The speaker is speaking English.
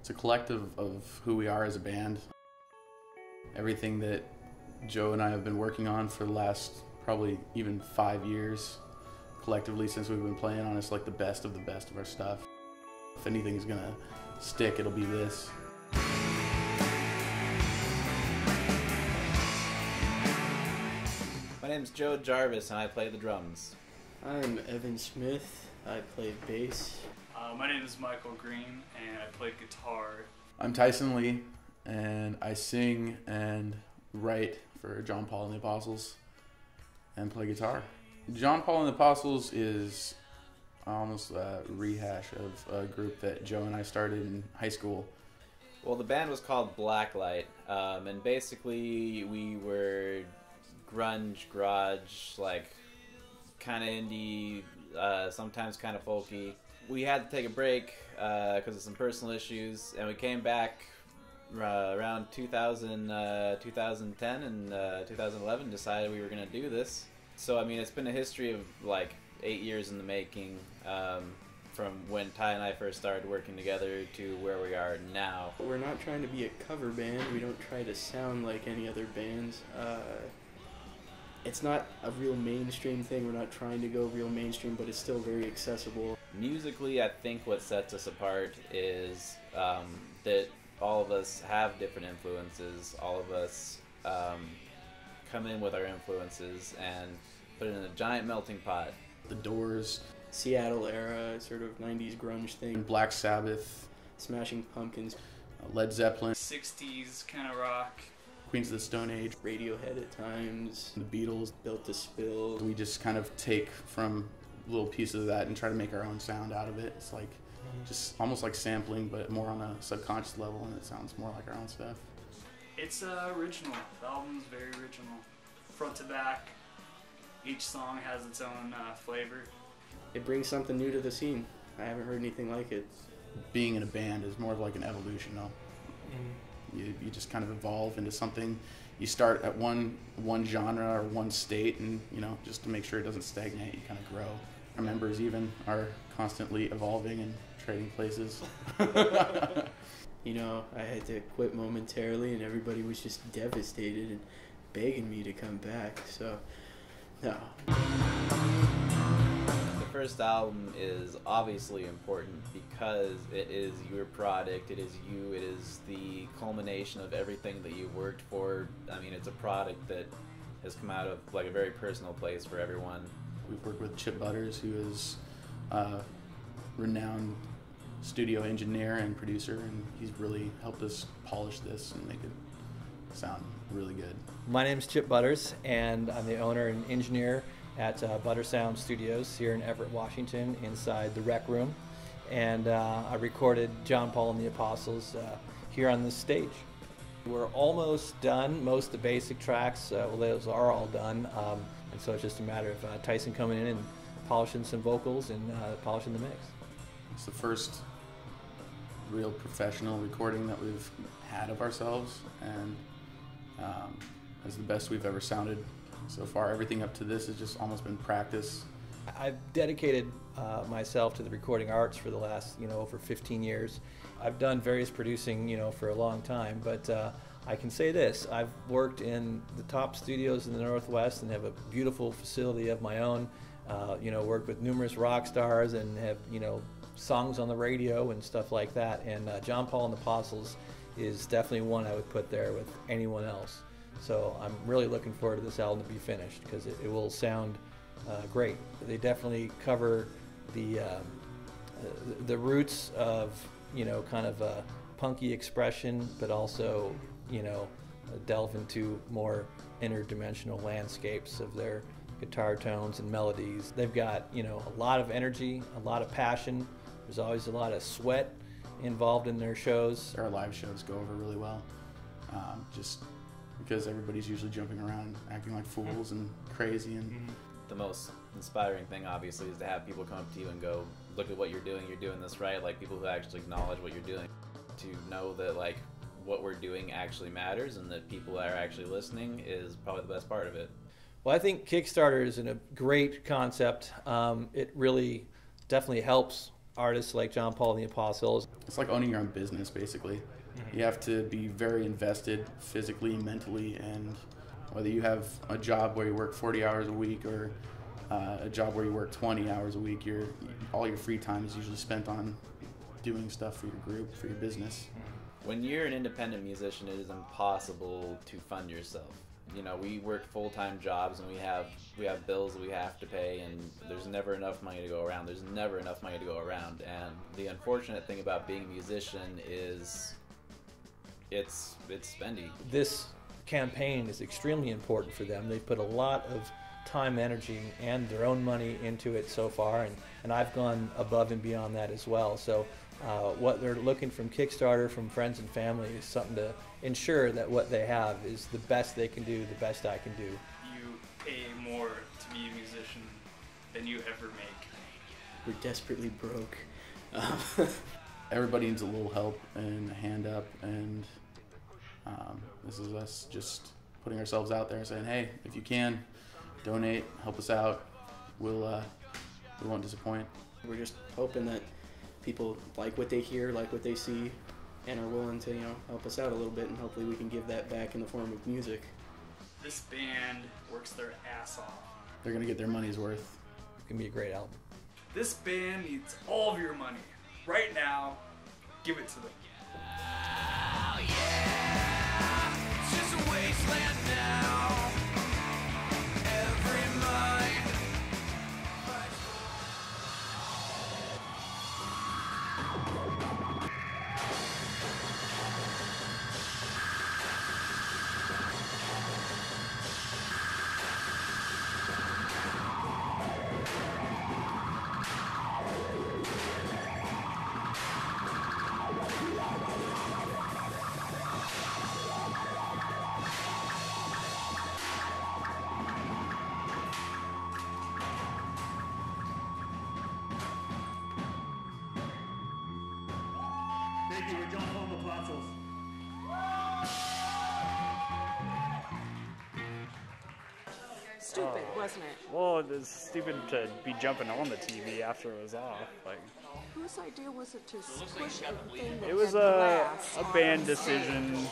It's a collective of who we are as a band. Everything that Joe and I have been working on for the last probably even 5 years, collectively since we've been playing on, it's like the best of our stuff. If anything's gonna stick, it'll be this. My name's Joe Jarvis and I play the drums. I'm Evan Smith. I play bass. My name is Michael Green and I play guitar. I'm Tyson Lee and I sing and write for John Paul and the Apostles and play guitar. John Paul and the Apostles is almost a rehash of a group that Joe and I started in high school. Well, the band was called Blacklight, and basically we were grunge, garage, like kind of indie, sometimes kind of folky. We had to take a break because of some personal issues, and we came back around 2010 and 2011, decided we were going to do this. So, I mean, it's been a history of like 8 years in the making, from when Ty and I first started working together to where we are now. We're not trying to be a cover band. We don't try to sound like any other bands. It's not a real mainstream thing. We're not trying to go real mainstream, but it's still very accessible. Musically, I think what sets us apart is that all of us have different influences. All of us come in with our influences and put it in a giant melting pot. The Doors, Seattle era, sort of 90s grunge thing. Black Sabbath, Smashing Pumpkins, Led Zeppelin, 60s kind of rock. Queens of the Stone Age, Radiohead at times, the Beatles. Built to Spill. We just kind of take from little pieces of that and try to make our own sound out of it. It's like just almost like sampling, but more on a subconscious level, and it sounds more like our own stuff. It's original. The album's very original. Front to back, each song has its own flavor. It brings something new to the scene. I haven't heard anything like it. Being in a band is more of like an evolution, though. You just kind of evolve into something. You start at one genre or one state, and just to make sure it doesn't stagnate, you kind of grow. Our members even are constantly evolving and trading places. I had to quit momentarily, and everybody was just devastated and begging me to come back. So, no. The first album is obviously important because it is your product, it is you, it is the culmination of everything that you worked for. I mean, it's a product that has come out of like a very personal place for everyone. We've worked with Chip Butters, who is a renowned studio engineer and producer, and he's really helped us polish this and make it sound really good. My name's Chip Butters, and I'm the owner and engineer at Butter Sound Studios here in Everett, Washington, inside the Rec Room. And I recorded John Paul and the Apostles here on this stage. We're almost done. Most of the basic tracks, those are all done. And so it's just a matter of Tyson coming in and polishing some vocals and polishing the mix. It's the first real professional recording that we've had of ourselves, and it's the best we've ever sounded so far. Everything up to this has just almost been practice. I've dedicated myself to the recording arts for the last, over 15 years. I've done various producing, for a long time, but I can say this: I've worked in the top studios in the Northwest and have a beautiful facility of my own. Worked with numerous rock stars and have, songs on the radio and stuff like that. And John Paul and the Apostles is definitely one I would put there with anyone else. So I'm really looking forward to this album to be finished because it will sound great. They definitely cover the roots of kind of a punky expression, but also delve into more interdimensional landscapes of their guitar tones and melodies. They've got a lot of energy, a lot of passion. There's always a lot of sweat involved in their shows. Our live shows go over really well, just because everybody's usually jumping around, acting like fools and crazy. And The most inspiring thing, obviously, is to have people come up to you and go, look at what you're doing this right, like people who actually acknowledge what you're doing. To know that like what we're doing actually matters and that people are actually listening is probably the best part of it. Well, I think Kickstarter is a great concept. It really definitely helps artists like John Paul and the Apostles. It's like owning your own business, basically. You have to be very invested physically, mentally, and whether you have a job where you work 40 hours a week or a job where you work 20 hours a week, all your free time is usually spent on doing stuff for your group, for your business. When you're an independent musician, it is impossible to fund yourself. You know, we work full-time jobs and we have bills that we have to pay, and there's never enough money to go around. And the unfortunate thing about being a musician is it's spendy. This campaign is extremely important for them. They've put a lot of time, energy, and their own money into it so far, and I've gone above and beyond that as well. So what they're looking from Kickstarter, from friends and family, is something to ensure that what they have is the best they can do, the best I can do. You pay more to be a musician than you ever make. We're desperately broke. Everybody needs a little help and a hand up, and this is us just putting ourselves out there and saying, hey, if you can, donate, help us out. We won't disappoint. We're just hoping that people like what they hear, like what they see, and are willing to, help us out a little bit, and hopefully we can give that back in the form of music. This band works their ass off. They're going to get their money's worth. It's going to be a great album. This band needs all of your money. Right now, give it to them. Oh, yeah. It's just a wasteland now. Every mind. Thank you. We're John Paul and the Apostles. Stupid, wasn't it? Well, it's stupid to be jumping on the TV after it was off. Like, Whose idea was it to squish a thing that it was had glass a on band the stage? decision.